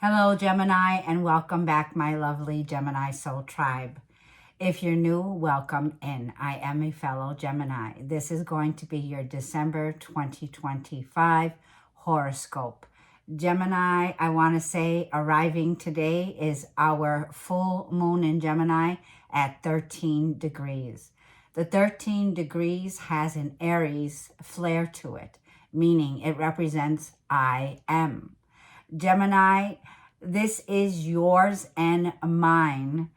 Hello, Gemini, and welcome back, my lovely Gemini Soul Tribe. If you're new, welcome in. I am a fellow Gemini. This is going to be your December 2025 horoscope. Gemini, I want to say arriving today is our full moon in Gemini at 13 degrees. The 13 degrees has an Aries flair to it, meaning it represents I am. Gemini, this is yours and mine.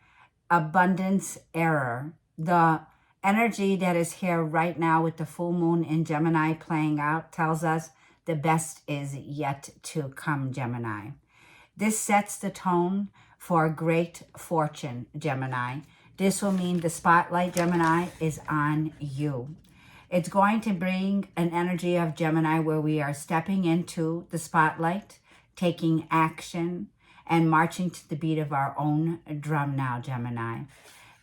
Abundance error. The energy that is here right now with the full moon in Gemini playing out tells us the best is yet to come, Gemini. This sets the tone for great fortune, Gemini. This will mean the spotlight, Gemini, is on you. It's going to bring an energy of Gemini where we are stepping into the spotlight, taking action, and marching to the beat of our own drum now, Gemini.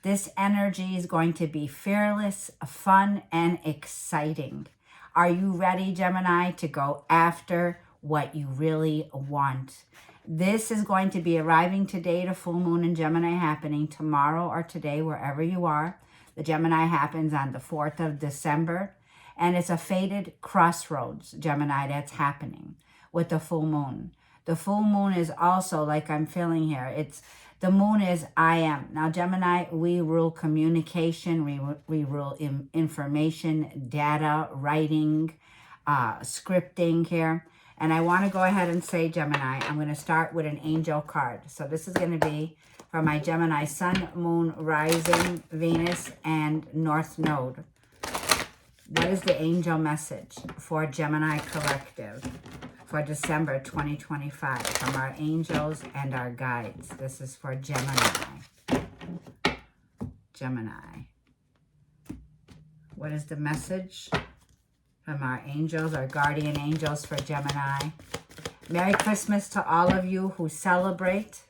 This energy is going to be fearless, fun, and exciting. Are you ready, Gemini, to go after what you really want? This is going to be arriving today, the full moon in Gemini happening tomorrow or today, wherever you are. The Gemini happens on the 4th of December, and it's a fated crossroads, Gemini, that's happening with the full moon. The full moon is also, like I'm feeling here, the moon is I am. Now, Gemini, we rule communication, we rule information, data, writing, scripting here. And I want to go ahead and say, Gemini, I'm going to start with an angel card. So this is going to be for my Gemini Sun, Moon, Rising, Venus, and North Node. What is the angel message for Gemini Collective for December 2025 from our angels and our guides? This is for Gemini. Gemini. What is the message from our angels, our guardian angels for Gemini? Merry Christmas to all of you who celebrate.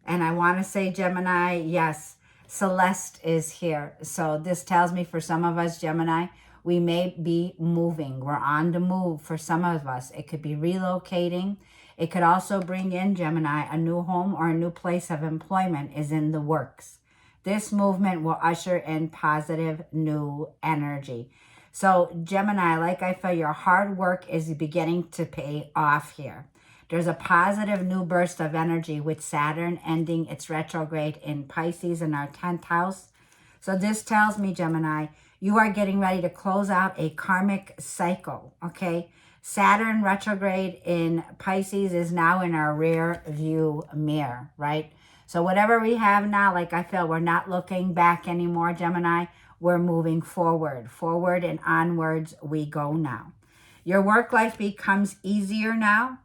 And I want to say, Gemini, yes, Celeste is here. So this tells me for some of us, Gemini, we may be moving. We're on the move for some of us. It could be relocating. It could also bring in, Gemini, a new home or a new place of employment is in the works. This movement will usher in positive new energy. So, Gemini, like I feel, your hard work is beginning to pay off here. There's a positive new burst of energy with Saturn ending its retrograde in Pisces in our 10th house. So this tells me, Gemini, you are getting ready to close out a karmic cycle, okay? Saturn retrograde in Pisces is now in our rear view mirror, right? So whatever we have now, like I feel, we're not looking back anymore, Gemini. We're moving forward. Forward and onwards we go now. Your work life becomes easier now.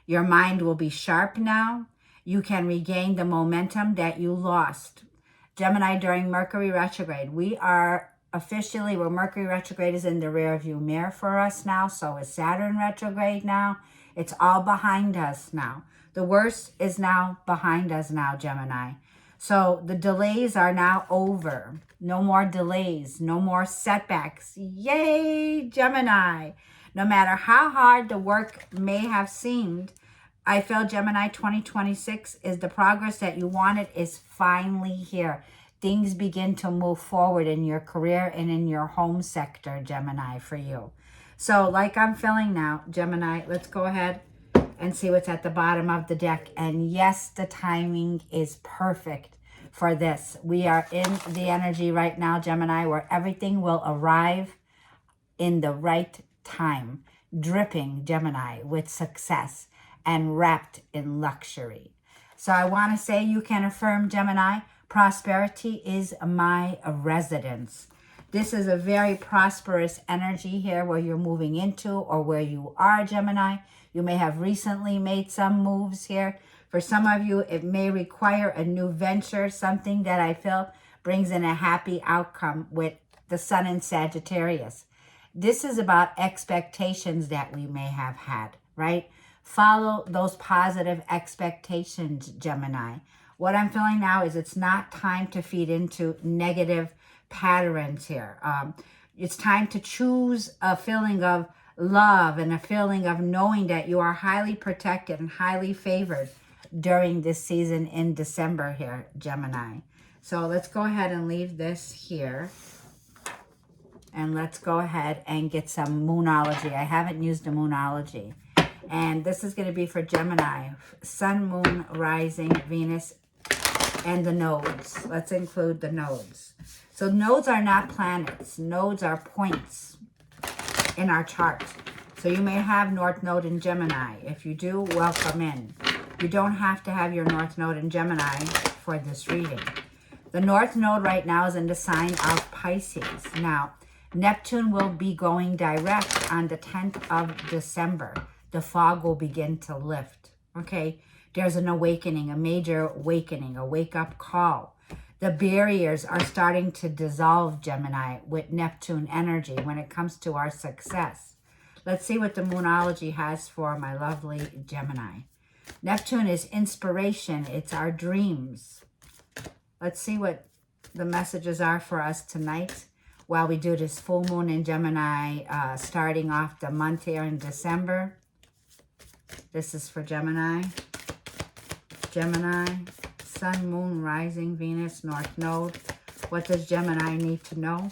Your mind will be sharp now. You can regain the momentum that you lost. Gemini, during Mercury retrograde, we are officially, where Mercury retrograde is in the rear view mirror for us now. So is Saturn retrograde now. It's all behind us now. The worst is now behind us now, Gemini. So the delays are now over. No more delays, no more setbacks. Yay, Gemini. No matter how hard the work may have seemed, I feel, Gemini, 2026 is the progress that you wanted is finally here. Things begin to move forward in your career and in your home sector, Gemini, for you. So like I'm feeling now, Gemini, let's go ahead and see what's at the bottom of the deck. And yes, the timing is perfect for this. We are in the energy right now, Gemini, where everything will arrive in the right time, dripping, Gemini, with success and wrapped in luxury. So I want to say you can affirm, Gemini, prosperity is my residence. This is a very prosperous energy here where you're moving into or where you are, Gemini. You may have recently made some moves here. For some of you, it may require a new venture, something that I feel brings in a happy outcome with the Sun in Sagittarius. This is about expectations that we may have had, right? Follow those positive expectations, Gemini. What I'm feeling now is it's not time to feed into negative patterns here. It's time to choose a feeling of love and a feeling of knowing that you are highly protected and highly favored during this season in December here, Gemini. So let's go ahead and leave this here. And let's go ahead and get some Moonology. I haven't used a Moonology. And this is going to be for Gemini. Sun, Moon, Rising, Venus, and the nodes. Let's include the nodes. So nodes are not planets. Nodes are points in our chart. So you may have North Node in Gemini. If you do, welcome in. You don't have to have your North Node in Gemini for this reading. The North Node right now is in the sign of Pisces. Now, Neptune will be going direct on the 10th of December. The fog will begin to lift. Okay, there's an awakening, a major awakening, a wake-up call. The barriers are starting to dissolve, Gemini, with Neptune energy when it comes to our success. Let's see what the Moonology has for my lovely Gemini. Neptune is inspiration. It's our dreams. Let's see what the messages are for us tonight while we do this full moon in Gemini, starting off the month here in December. This is for Gemini. Gemini, Sun, Moon, Rising, Venus, North Node. What does Gemini need to know?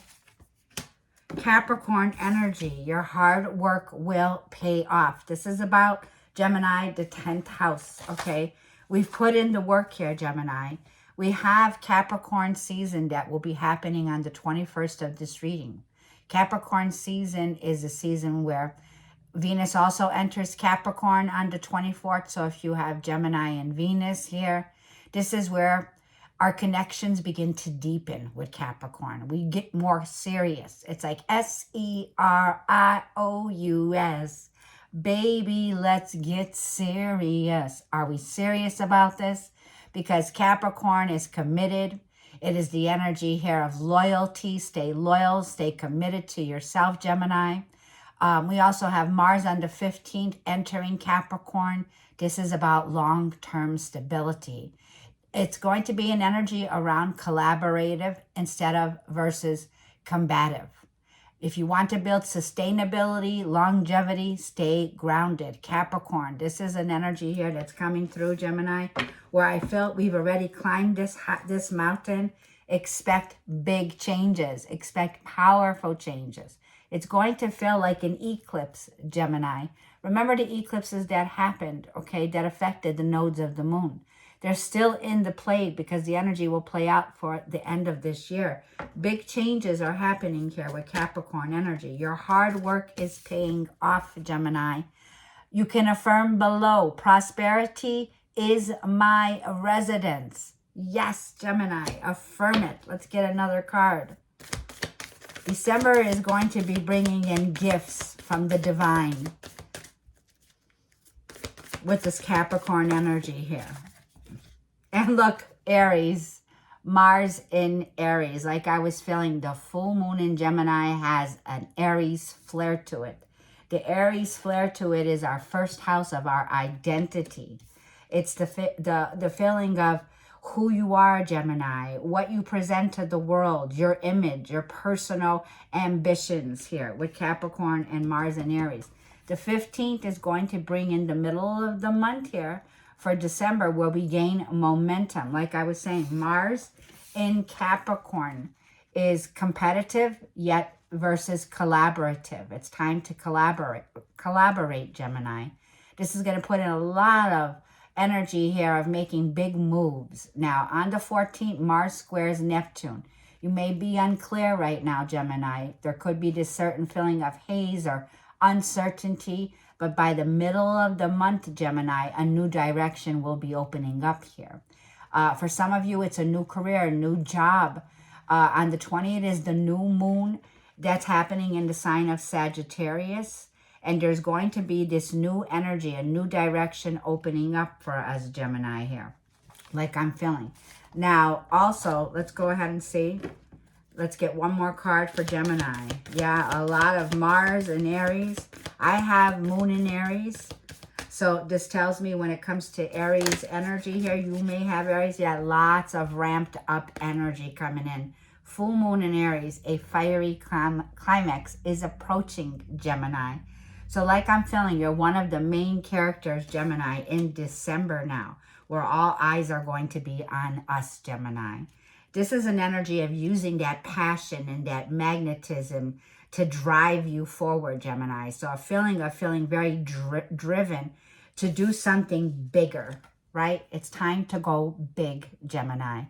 Capricorn energy. Your hard work will pay off. This is about Gemini, the 10th house, okay? We've put in the work here, Gemini. We have Capricorn season that will be happening on the 21st of this reading. Capricorn season is a season where Venus also enters Capricorn on the 24th. So if you have Gemini and Venus here, this is where our connections begin to deepen with Capricorn. We get more serious. It's like S-E-R-I-O-U-S. Baby, let's get serious. Are we serious about this? Because Capricorn is committed. It is the energy here of loyalty. Stay loyal, stay committed to yourself, Gemini. We also have Mars on the 15th entering Capricorn. This is about long-term stability. It's going to be an energy around collaborative instead of versus combative. If you want to build sustainability, longevity, stay grounded. Capricorn, this is an energy here that's coming through, Gemini, where I felt we've already climbed this mountain. Expect big changes. Expect powerful changes. It's going to feel like an eclipse, Gemini. Remember the eclipses that happened, okay, that affected the nodes of the moon. They're still in the play because the energy will play out for the end of this year. Big changes are happening here with Capricorn energy. Your hard work is paying off, Gemini. You can affirm below, prosperity is my residence. Yes, Gemini, affirm it. Let's get another card. December is going to be bringing in gifts from the divine with this Capricorn energy here. And look, Aries, Mars in Aries. Like I was feeling, the full moon in Gemini has an Aries flair to it. The Aries flair to it is our first house of our identity. It's the feeling of who you are, Gemini, what you present to the world, your image, your personal ambitions here with Capricorn and Mars and Aries. The 15th is going to bring in the middle of the month here for December where we gain momentum. Like I was saying, Mars in Capricorn is competitive yet versus collaborative. It's time to collaborate, Gemini. This is going to put in a lot of energy here of making big moves. Now, on the 14th, Mars squares Neptune. You may be unclear right now, Gemini. There could be this certain feeling of haze or uncertainty, but by the middle of the month, Gemini, a new direction will be opening up here. For some of you, it's a new career, a new job. On the 20th is the new moon that's happening in the sign of Sagittarius. And there's going to be this new energy, a new direction opening up for us, Gemini, here. Like I'm feeling. Now, also, let's go ahead and see. Let's get one more card for Gemini. Yeah, a lot of Mars and Aries. I have Moon in Aries. So this tells me when it comes to Aries energy here, you may have Aries. Yeah, lots of ramped up energy coming in. Full Moon in Aries, a fiery climax is approaching, Gemini. So like I'm feeling, you're one of the main characters, Gemini, in December now, where all eyes are going to be on us, Gemini. This is an energy of using that passion and that magnetism to drive you forward, Gemini. So a feeling of feeling very driven to do something bigger, right? It's time to go big, Gemini.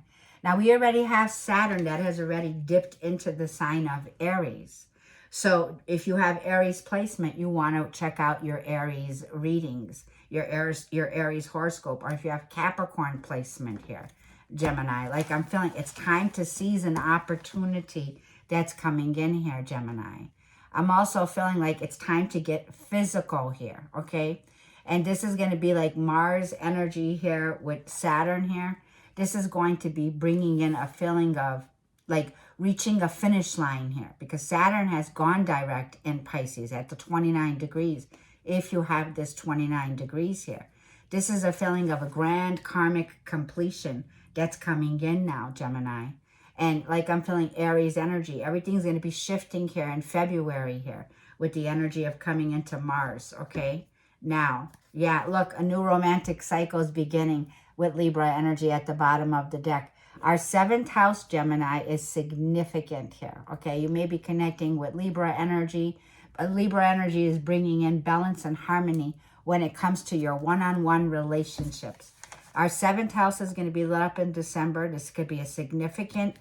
Now, we already have Saturn that has already dipped into the sign of Aries. So if you have Aries placement, you want to check out your Aries readings, your Aries horoscope, or if you have Capricorn placement here, Gemini. Like I'm feeling it's time to seize an opportunity that's coming in here, Gemini. I'm also feeling like it's time to get physical here, okay? And this is going to be like Mars energy here with Saturn here. This is going to be bringing in a feeling of like reaching a finish line here, because Saturn has gone direct in Pisces at the 29 degrees. If you have this 29 degrees here, this is a feeling of a grand karmic completion that's coming in now, Gemini. And like I'm feeling Aries energy, everything's going to be shifting here in February here with the energy of coming into Mars, okay? Now, yeah, look, a new romantic cycle is beginning with Libra energy at the bottom of the deck. Our 7th house, Gemini, is significant here, okay? You may be connecting with Libra energy, but Libra energy is bringing in balance and harmony when it comes to your one-on-one relationships. Our 7th house is going to be lit up in December. This could be a significant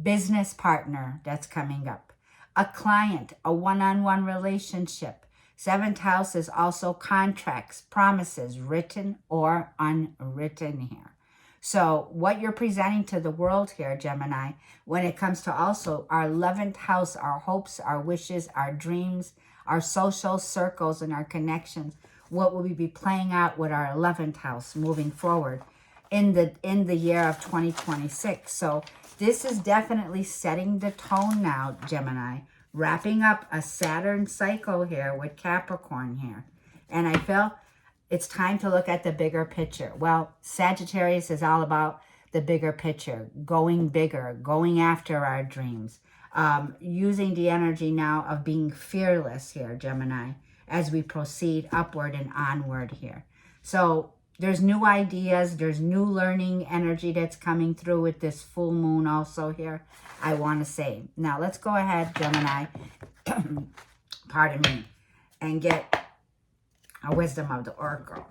business partner that's coming up, a client, a one-on-one relationship. 7th house is also contracts, promises, written or unwritten here. So what you're presenting to the world here, Gemini, when it comes to also our 11th house, our hopes, our wishes, our dreams, our social circles, and our connections, what will we be playing out with our 11th house moving forward in the year of 2026. So this is definitely setting the tone now, Gemini, wrapping up a Saturn cycle here with Capricorn here. And I feel it's time to look at the bigger picture. Well, Sagittarius is all about the bigger picture, going bigger, going after our dreams, using the energy now of being fearless here, Gemini, as we proceed upward and onward here. So there's new ideas, there's new learning energy that's coming through with this full moon also here, I want to say. Now, let's go ahead, Gemini, pardon me, and get a wisdom of the oracle.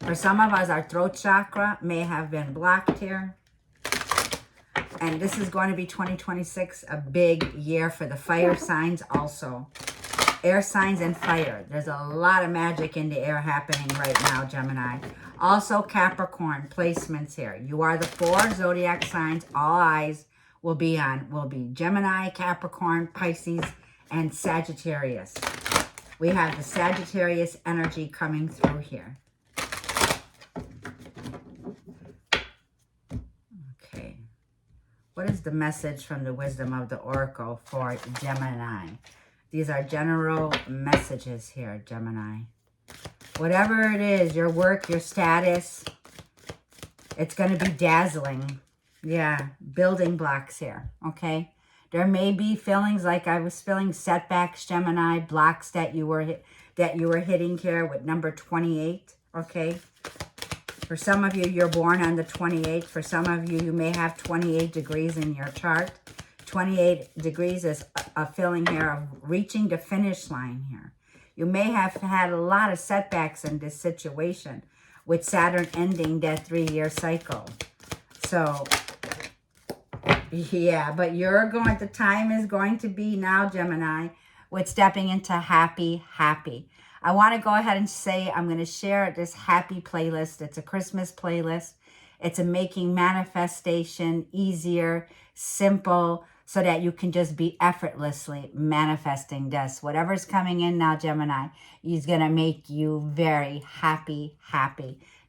For some of us, our throat chakra may have been blocked here. And this is going to be 2026, a big year for the fire signs also. Air signs and fire. There's a lot of magic in the air happening right now, Gemini. Also Capricorn placements here. You are the 4 zodiac signs. All eyes will be Gemini, Capricorn, Pisces, and Sagittarius. We have the Sagittarius energy coming through here. Okay. What is the message from the wisdom of the oracle for Gemini? These are general messages here, Gemini. Whatever it is, your work, your status, it's going to be dazzling. Yeah, building blocks here, okay? There may be feelings like I was feeling setbacks, Gemini, blocks that you were hitting here with number 28, okay? For some of you, you're born on the 28th. For some of you, you may have 28 degrees in your chart. 28 degrees is a feeling here of reaching the finish line here. You may have had a lot of setbacks in this situation with Saturn ending that 3-year cycle. So, yeah, but the time is going to be now, Gemini, with stepping into happy. I want to go ahead and say I'm going to share this happy playlist. It's a Christmas playlist. It's a making manifestation easier, simple, so that you can just be effortlessly manifesting this. Whatever's coming in now, Gemini, is going to make you very happy.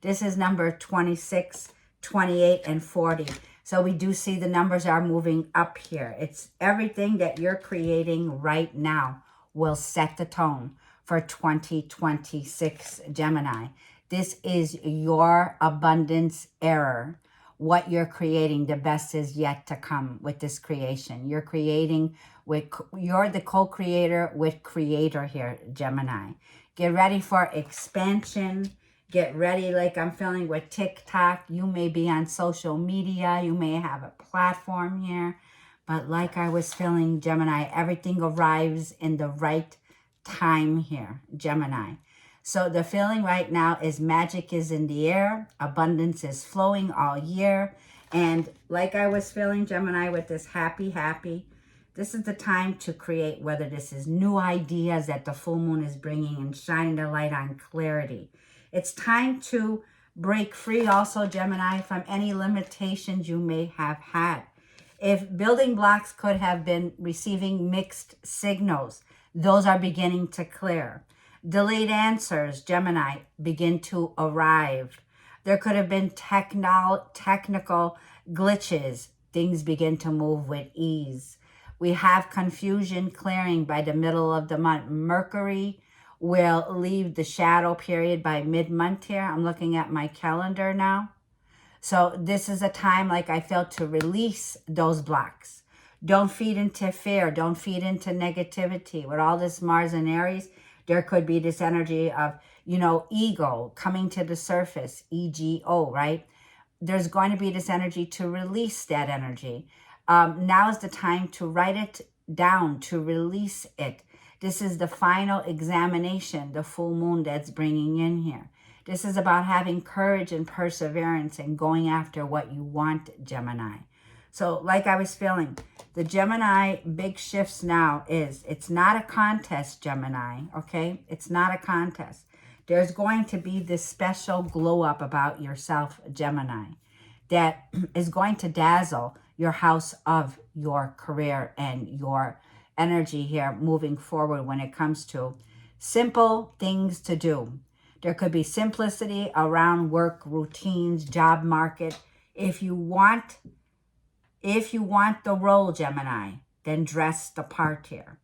This is number 26, 28, and 40. So we do see the numbers are moving up here. It's everything that you're creating right now will set the tone for 2026, Gemini. This is your abundance era. what you're creating. The best is yet to come with this creation. You're creating with, you're the co-creator with creator here, Gemini. Get ready for expansion. Get ready, like I'm feeling with TikTok. You may be on social media. You may have a platform here. But like I was feeling, Gemini, everything arrives in the right time here, Gemini. So the feeling right now is magic is in the air. Abundance is flowing all year. And like I was feeling, Gemini, with this happy, this is the time to create, whether this is new ideas that the full moon is bringing and shining the light on clarity. It's time to break free also, Gemini, from any limitations you may have had. If building blocks could have been receiving mixed signals, those are beginning to clear. Delayed answers, Gemini, begin to arrive. There could have been technical glitches. Things begin to move with ease. We have confusion clearing by the middle of the month. Mercury will leave the shadow period by mid-month here. I'm looking at my calendar now. So this is a time, like I felt, to release those blocks. Don't feed into fear. Don't feed into negativity. With all this Mars and Aries, there could be this energy of, you know, ego coming to the surface, ego, right? There's going to be this energy to release that energy. Now is the time to write it down, to release it. This is the final examination, the full moon that's bringing in here. This is about having courage and perseverance and going after what you want, Gemini. So like I was feeling, the Gemini big shifts now is, it's not a contest, Gemini, okay? It's not a contest. There's going to be this special glow up about yourself, Gemini, that is going to dazzle your house of your career and your energy here moving forward when it comes to simple things to do. There could be simplicity around work, routines, job market. If you want the role, Gemini, then dress the part here.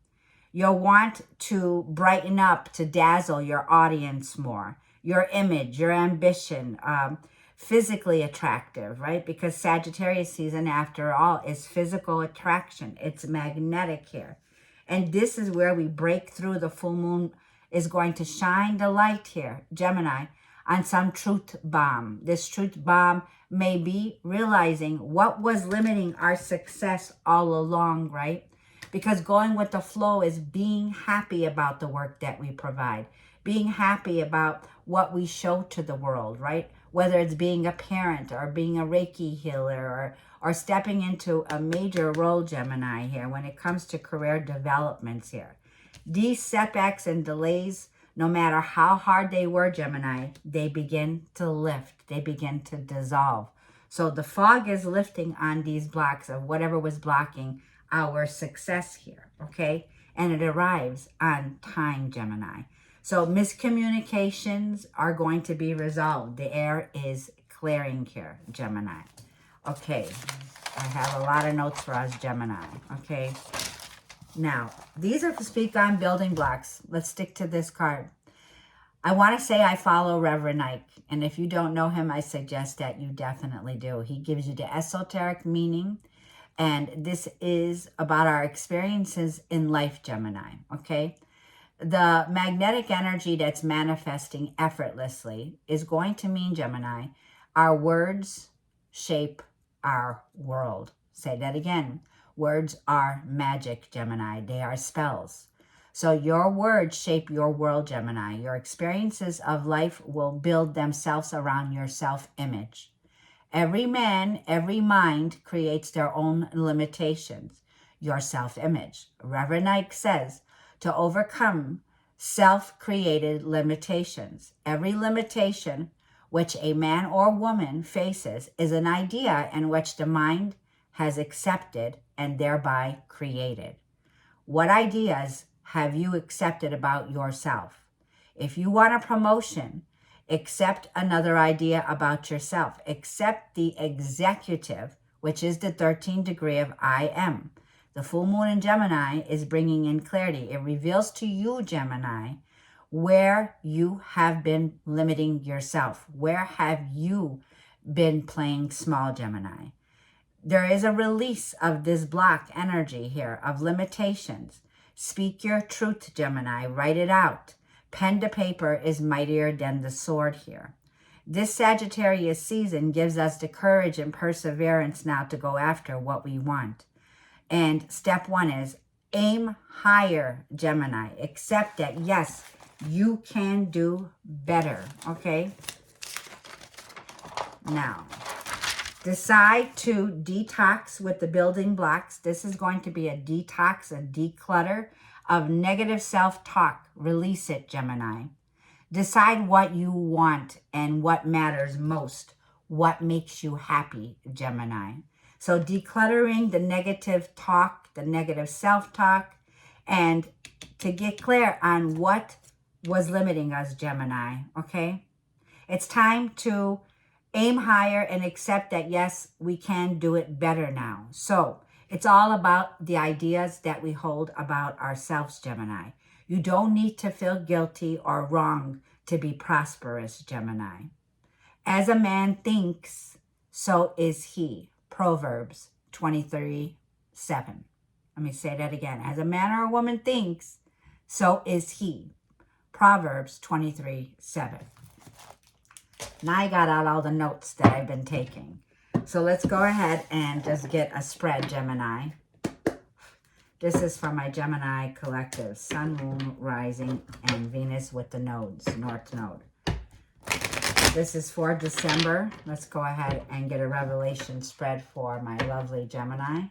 You'll want to brighten up, to dazzle your audience more, your image, your ambition, physically attractive, right? Because Sagittarius season, after all, is physical attraction. It's magnetic here. And this is where we break through. The full moon is going to shine the light here, Gemini, on some truth bomb. This truth bomb may be realizing what was limiting our success all along, right? Because going with the flow is being happy about the work that we provide, being happy about what we show to the world, right? Whether it's being a parent or being a Reiki healer or stepping into a major role, Gemini, here when it comes to career developments here. These setbacks and delays, no matter how hard they were, Gemini, they begin to lift. They begin to dissolve. So the fog is lifting on these blocks of whatever was blocking our success here, okay? And it arrives on time, Gemini. So miscommunications are going to be resolved. The air is clearing here, Gemini. Okay, I have a lot of notes for us, Gemini, okay? Now, these are to speak on building blocks. Let's stick to this card. I want to say I follow Reverend Ike, and if you don't know him, I suggest that you definitely do. He gives you the esoteric meaning, and this is about our experiences in life, Gemini, okay? The magnetic energy that's manifesting effortlessly is going to mean, Gemini, our words shape our world. Say that again. Words are magic, Gemini. They are spells. So your words shape your world, Gemini. Your experiences of life will build themselves around your self-image. Every man, every mind creates their own limitations. Your self-image. Reverend Ike says, to overcome self-created limitations. Every limitation which a man or woman faces is an idea in which the mind has accepted and thereby created. What ideas have you accepted about yourself? If you want a promotion, accept another idea about yourself. Accept the executive, which is the 13th degree of I am. The full moon in Gemini is bringing in clarity. It reveals to you, Gemini, where you have been limiting yourself. Where have you been playing small, Gemini. There is a release of this block energy here of limitations. Speak your truth, Gemini. Write it out. Pen to paper is mightier than the sword here. This Sagittarius season gives us the courage and perseverance now to go after what we want. And step one is aim higher, Gemini. Accept that, yes, you can do better, okay? Now, decide to detox with the building blocks. This is going to be a detox, a declutter of negative self-talk. Release it, Gemini. Decide what you want and what matters most. What makes you happy, Gemini. So decluttering the negative talk, the negative self-talk, and to get clear on what was limiting us, Gemini, okay? It's time to aim higher and accept that, yes, we can do it better now. So it's all about the ideas that we hold about ourselves, Gemini. You don't need to feel guilty or wrong to be prosperous, Gemini. As a man thinks, so is he. Proverbs 23:7. Let me say that again. As a man or a woman thinks, so is he. Proverbs 23:7. Now I got out all the notes that I've been taking. So let's go ahead and just get a spread, Gemini. This is from my Gemini collective. Sun, Moon, Rising, and Venus with the nodes, North Node. This is for December. Let's go ahead and get a revelation spread for my lovely Gemini.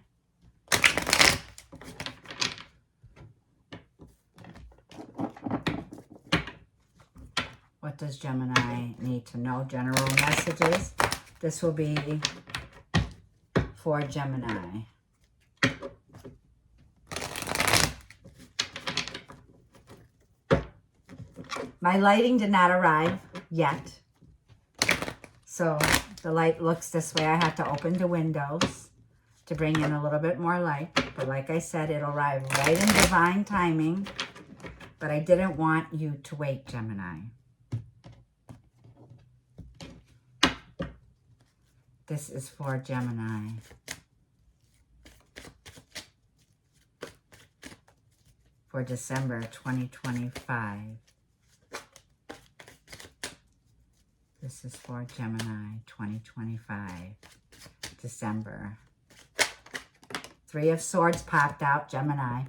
What does Gemini need to know? General messages. This will be for Gemini. My lighting did not arrive yet. So the light looks this way. I had to open the windows to bring in a little bit more light. But like I said, it'll arrive right in divine timing. But I didn't want you to wait, Gemini. This is for Gemini. For December 2025. This is for Gemini 2025. December. Three of Swords popped out, Gemini.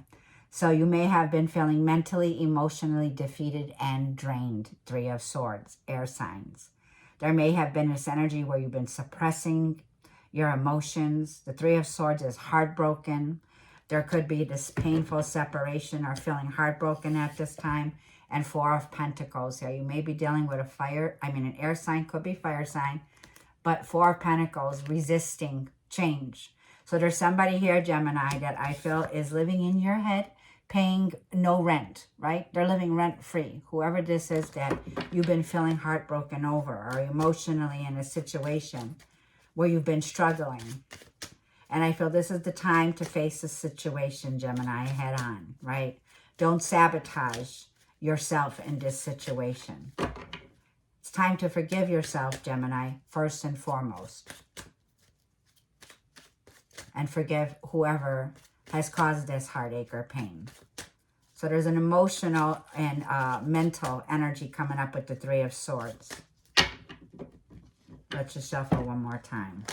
So you may have been feeling mentally, emotionally defeated and drained. Three of Swords, air signs. There may have been this energy where you've been suppressing your emotions. The Three of Swords is heartbroken. There could be this painful separation or feeling heartbroken at this time. And Four of Pentacles here. You may be dealing with an air sign, could be fire sign. But Four of Pentacles, resisting change. So there's somebody here, Gemini, that I feel is living in your head, paying no rent, right? They're living rent-free. Whoever this is that you've been feeling heartbroken over or emotionally in a situation where you've been struggling. And I feel this is the time to face the situation, Gemini, head on, right? Don't sabotage yourself in this situation. It's time to forgive yourself, Gemini, first and foremost. And forgive whoever has caused this heartache or pain. So there's an emotional and mental energy coming up with the Three of Swords. Let's just shuffle one more time.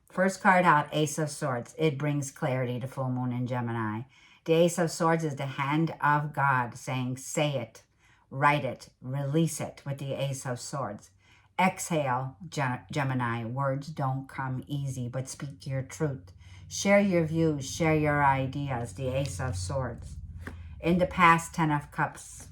First card out, Ace of Swords. It brings clarity to full moon in Gemini. The Ace of Swords is the hand of God saying, say it, write it, release it with the Ace of Swords. Exhale, Gemini. Words don't come easy, but speak your truth. Share your views, share your ideas, the Ace of Swords. In the past, 10 of Cups.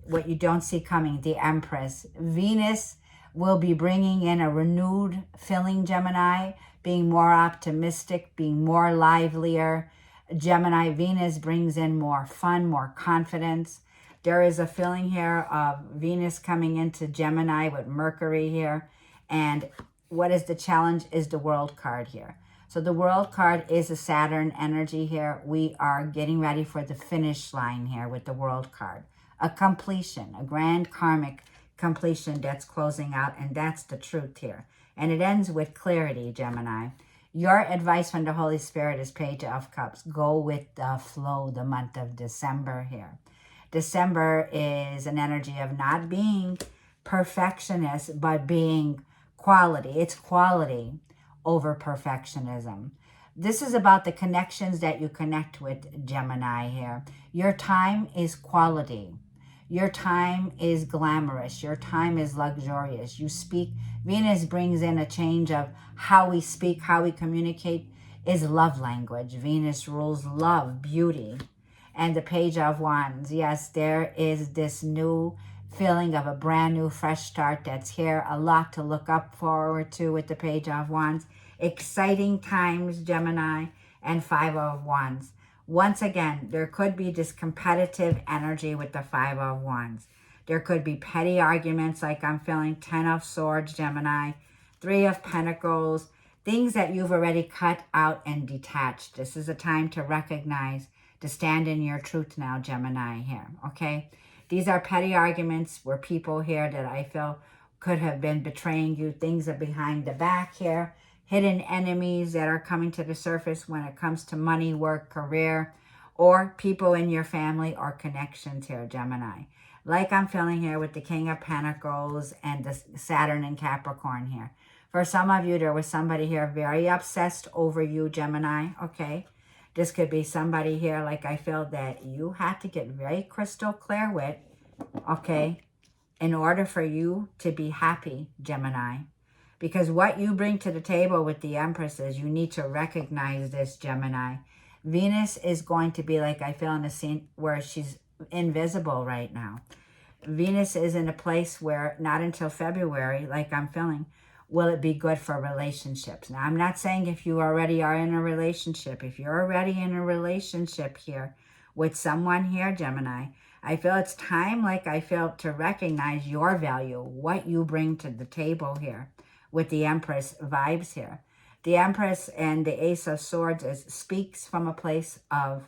What you don't see coming, the Empress. Venus will be bringing in a renewed feeling, Gemini, being more optimistic, being more livelier. Gemini, Venus brings in more fun, more confidence. There is a feeling here of Venus coming into Gemini with Mercury here. And what is the challenge is the World card here. So the World card is a Saturn energy here. We are getting ready for the finish line here with the World card. A completion, a grand karmic completion that's closing out, and that's the truth here. And it ends with clarity, Gemini. Your advice from the Holy Spirit is Page of Cups. Go with the flow, the month of December here. December is an energy of not being perfectionist, but being quality. It's quality over perfectionism. This is about the connections that you connect with, Gemini here. Your time is quality. Your time is glamorous. Your time is luxurious. You speak. Venus brings in a change of how we speak, how we communicate is love language. Venus rules love, beauty. And the Page of Wands. Yes, there is this new feeling of a brand new, fresh start that's here. A lot to look up forward to with the Page of Wands. Exciting times, Gemini, and Five of Wands. Once again, there could be this competitive energy with the Five of Wands. There could be petty arguments like I'm feeling. 10 of Swords, Gemini. 3 of Pentacles. Things that you've already cut out and detached. This is a time to recognize, to stand in your truth now, Gemini here, okay? These are petty arguments where people here that I feel could have been betraying you. Things are behind the back here. Hidden enemies that are coming to the surface when it comes to money, work, career, or people in your family or connections here, Gemini. Like I'm feeling here with the King of Pentacles and the Saturn and Capricorn here. For some of you, there was somebody here very obsessed over you, Gemini, okay? This could be somebody here, like I feel that you have to get very crystal clear with, okay, in order for you to be happy, Gemini. Because what you bring to the table with the Empress is you need to recognize this, Gemini. Venus is going to be, like I feel in a scene where she's invisible right now. Venus is in a place where not until February, like I'm feeling, will it be good for relationships. Now, I'm not saying if you already are in a relationship. If you're already in a relationship here with someone here, Gemini, I feel it's time, like I feel, to recognize your value, what you bring to the table here with the Empress vibes here. The Empress and the Ace of Swords speaks from a place of,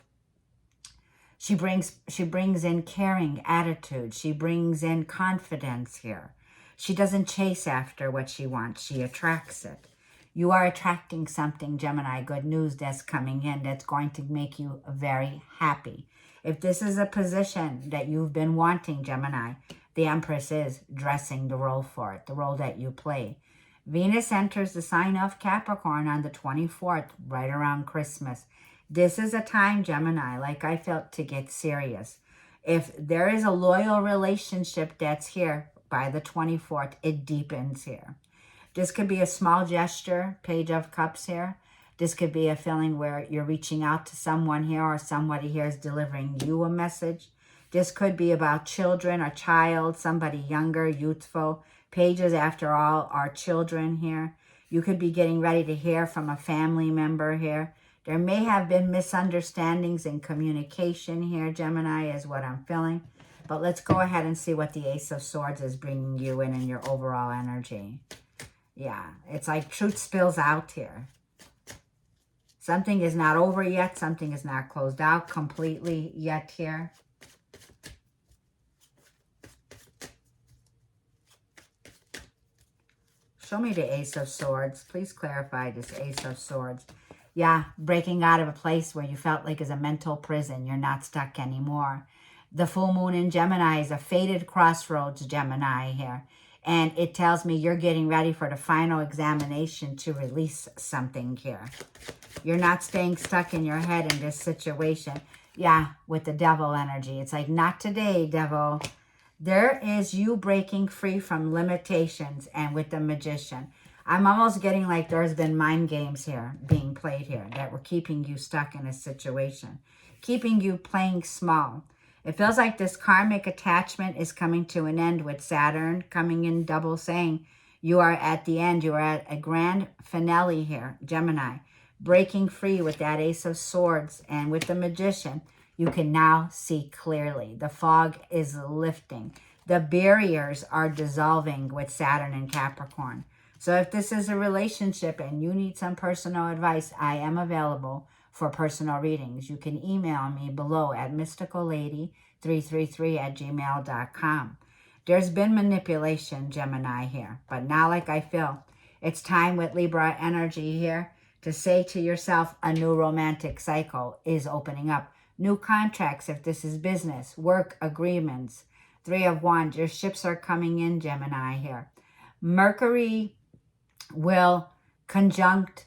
she brings in caring attitude. She brings in confidence here. She doesn't chase after what she wants. She attracts it. You are attracting something, Gemini, good news that's coming in that's going to make you very happy. If this is a position that you've been wanting, Gemini, the Empress is dressing the role for it, the role that you play. Venus enters the sign of Capricorn on the 24th, right around Christmas. This is a time, Gemini, like I felt, to get serious. If there is a loyal relationship that's here by the 24th, it deepens here. This could be a small gesture, Page of Cups here. This could be a feeling where you're reaching out to someone here or somebody here is delivering you a message. This could be about children, a child, somebody younger, youthful. Pages, after all, are children here. You could be getting ready to hear from a family member here. There may have been misunderstandings in communication here, Gemini, is what I'm feeling. But let's go ahead and see what the Ace of Swords is bringing you in your overall energy. Yeah, it's like truth spills out here. Something is not over yet. Something is not closed out completely yet here. Show me the Ace of Swords. Please clarify this Ace of Swords. Yeah, breaking out of a place where you felt like is a mental prison. You're not stuck anymore. The full moon in Gemini is a fated crossroads, Gemini here. And it tells me you're getting ready for the final examination to release something here. You're not staying stuck in your head in this situation. Yeah, with the Devil energy. It's like, not today, Devil. There is you breaking free from limitations, and with the Magician. I'm almost getting like there's been mind games here being played here that were keeping you stuck in a situation, keeping you playing small. It feels like this karmic attachment is coming to an end with Saturn coming in double, saying you are at the end. You are at a grand finale here, Gemini. Breaking free with that Ace of Swords and with the Magician. You can now see clearly. The fog is lifting. The barriers are dissolving with Saturn and Capricorn. So if this is a relationship and you need some personal advice, I am available for personal readings. You can email me below at mysticallady333@gmail.com. There's been manipulation, Gemini, here, but now like I feel, it's time with Libra energy here to say to yourself, a new romantic cycle is opening up. New contracts, if this is business, work agreements. 3 of Wands, your ships are coming in, Gemini, here. Mercury will conjunct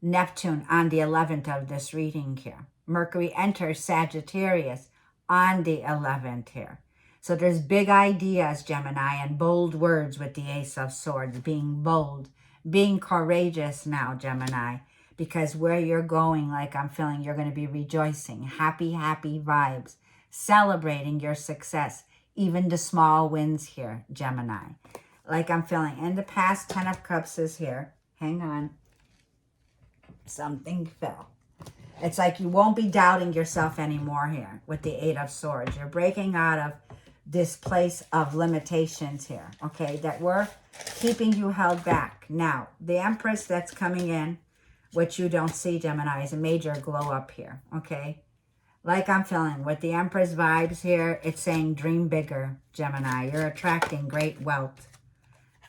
Neptune on the 11th of this reading here. Mercury enters Sagittarius on the 11th here. So there's big ideas, Gemini, and bold words with the Ace of Swords, being bold, being courageous now, Gemini, because where you're going, like I'm feeling, you're going to be rejoicing, happy, happy vibes, celebrating your success, even the small wins here, Gemini. Like I'm feeling. In the past, 10 of Cups is here. Hang on. Something fell. It's like you won't be doubting yourself anymore here with the 8 of Swords. You're breaking out of this place of limitations here, okay, that were keeping you held back. Now, the Empress that's coming in, which you don't see, Gemini, is a major glow up here, okay? Like I'm feeling with the Empress vibes here, it's saying dream bigger, Gemini. You're attracting great wealth.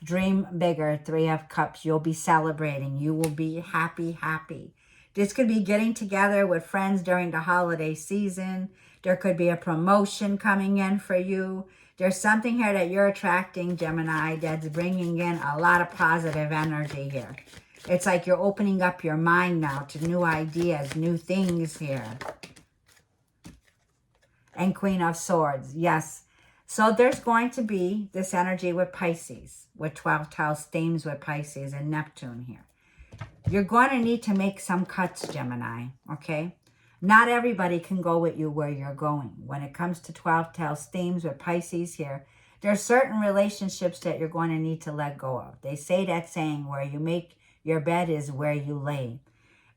Dream bigger, 3 of Cups. You'll be celebrating. You will be happy, happy. This could be getting together with friends during the holiday season. There could be a promotion coming in for you. There's something here that you're attracting, Gemini, that's bringing in a lot of positive energy here. It's like you're opening up your mind now to new ideas, new things here. And Queen of Swords, yes. So there's going to be this energy with Pisces, with 12 house themes with Pisces and Neptune here. You're going to need to make some cuts, Gemini, okay? Not everybody can go with you where you're going. When it comes to 12 house themes with Pisces here, there are certain relationships that you're going to need to let go of. They say that saying, where you make your bed is where you lay.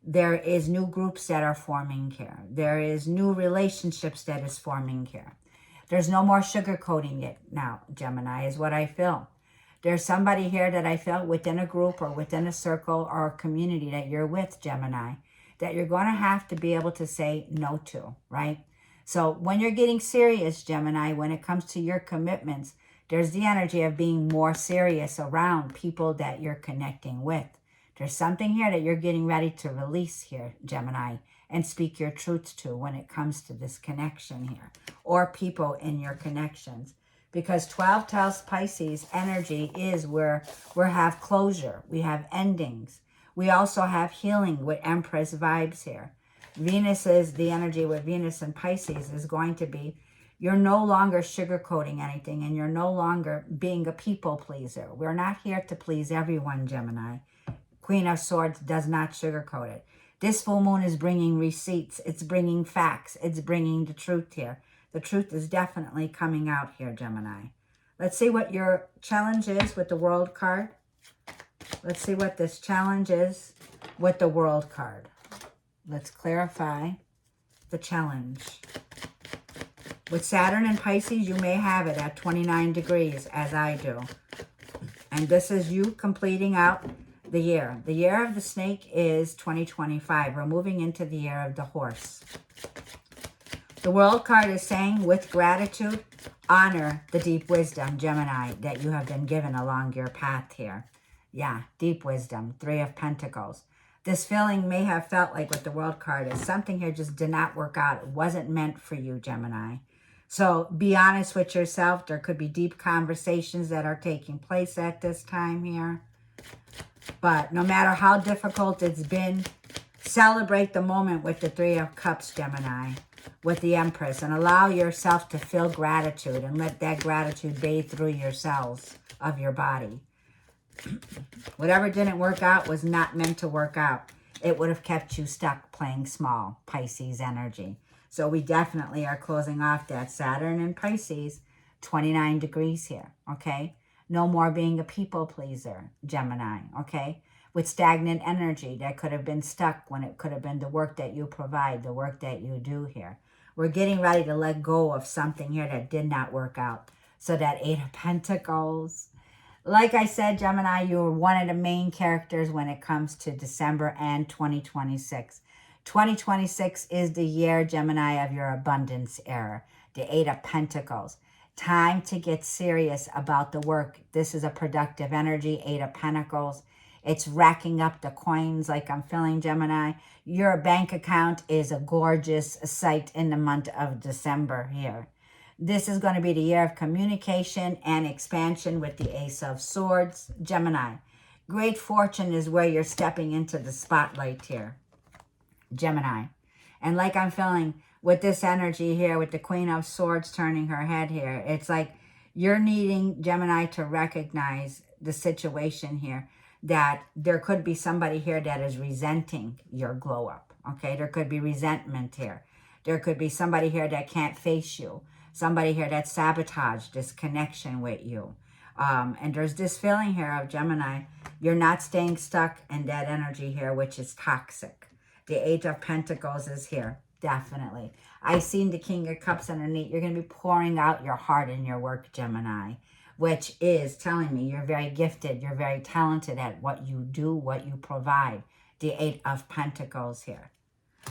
There is new groups that are forming here. There is new relationships that is forming here. There's no more sugarcoating it now, Gemini, is what I feel. There's somebody here that I feel within a group or within a circle or a community that you're with, Gemini, that you're going to have to be able to say no to, right? So when you're getting serious, Gemini, when it comes to your commitments, there's the energy of being more serious around people that you're connecting with. There's something here that you're getting ready to release here, Gemini, and speak your truth to when it comes to this connection here, or people in your connections. Because 12 tells Pisces energy is where we have closure. We have endings. We also have healing with Empress vibes here. Venus is the energy with Venus and Pisces is going to be, you're no longer sugarcoating anything and you're no longer being a people pleaser. We're not here to please everyone, Gemini. Queen of Swords does not sugarcoat it. This full moon is bringing receipts. It's bringing facts. It's bringing the truth here. The truth is definitely coming out here, Gemini. Let's see what your challenge is with the World card. Let's see what this challenge is with the World card. Let's clarify the challenge. With Saturn and Pisces, you may have it at 29 degrees, as I do. And this is you completing out the year. The year of the snake is 2025. We're moving into the year of the horse. The World card is saying, with gratitude, honor the deep wisdom, Gemini, that you have been given along your path here. Yeah, deep wisdom, 3 of Pentacles. This feeling may have felt like with the World card is something here just did not work out. It wasn't meant for you, Gemini. So be honest with yourself. There could be deep conversations that are taking place at this time here. But no matter how difficult it's been, celebrate the moment with the 3 of Cups, Gemini, with the Empress, and allow yourself to feel gratitude and let that gratitude bathe through your cells of your body. Whatever didn't work out was not meant to work out. It would have kept you stuck playing small, Pisces energy. So we definitely are closing off that Saturn and Pisces, 29 degrees here, okay? No more being a people pleaser, Gemini, okay? With stagnant energy that could have been stuck when it could have been the work that you provide, the work that you do here. We're getting ready to let go of something here that did not work out. So that 8 of Pentacles, Like I said, Gemini, you're one of the main characters when it comes to December and 2026. 2026 is the year, Gemini, of your abundance era, the Eight of Pentacles. Time to get serious about the work. This is a productive energy, Eight of Pentacles. It's racking up the coins like I'm feeling, Gemini. Your bank account is a gorgeous sight in the month of December here. This is going to be the year of communication and expansion with the Ace of Swords, Gemini. Great fortune is where you're stepping into the spotlight here, Gemini. And like I'm feeling with this energy here, with the Queen of Swords turning her head here, it's like you're needing, Gemini, to recognize the situation here, that there could be somebody here that is resenting your glow up, okay? There could be resentment here. There could be somebody here that can't face you. Somebody here that sabotaged this connection with you. And there's this feeling here of, Gemini, you're not staying stuck in that energy here, which is toxic. The Eight of Pentacles is here, definitely. I've seen the King of Cups underneath. You're going to be pouring out your heart in your work, Gemini, which is telling me you're very gifted. You're very talented at what you do, what you provide. The Eight of Pentacles here.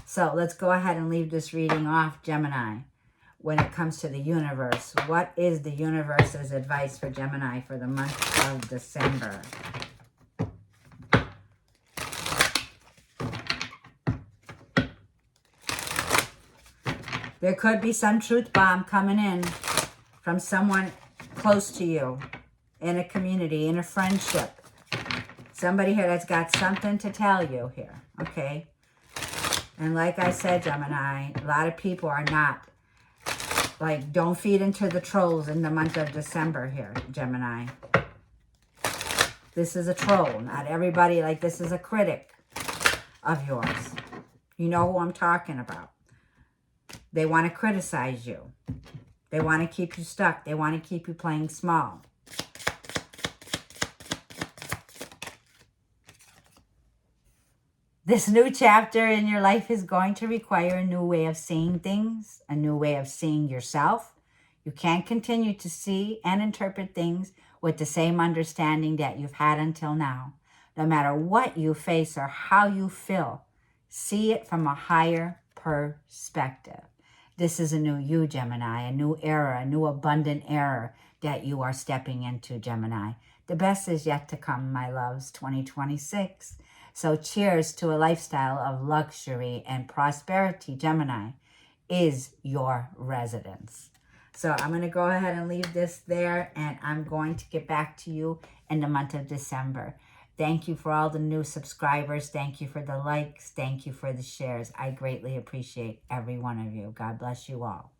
So let's go ahead and leave this reading off, Gemini. When it comes to the universe, what is the universe's advice for Gemini for the month of December? There could be some truth bomb coming in from someone close to you, in a community, in a friendship. Somebody here that's got something to tell you here, okay? And like I said, Gemini, a lot of people are not, like, don't feed into the trolls in the month of December here, Gemini. This is a troll. Not everybody, like, this is a critic of yours. You know who I'm talking about. They want to criticize you. They want to keep you stuck. They want to keep you playing small. This new chapter in your life is going to require a new way of seeing things, a new way of seeing yourself. You can't continue to see and interpret things with the same understanding that you've had until now. No matter what you face or how you feel, see it from a higher perspective. This is a new you, Gemini, a new era, a new abundant era that you are stepping into, Gemini. The best is yet to come, my loves, 2026. So cheers to a lifestyle of luxury and prosperity, Gemini, is your residence. So I'm going to go ahead and leave this there, and I'm going to get back to you in the month of December. Thank you for all the new subscribers. Thank you for the likes. Thank you for the shares. I greatly appreciate every one of you. God bless you all.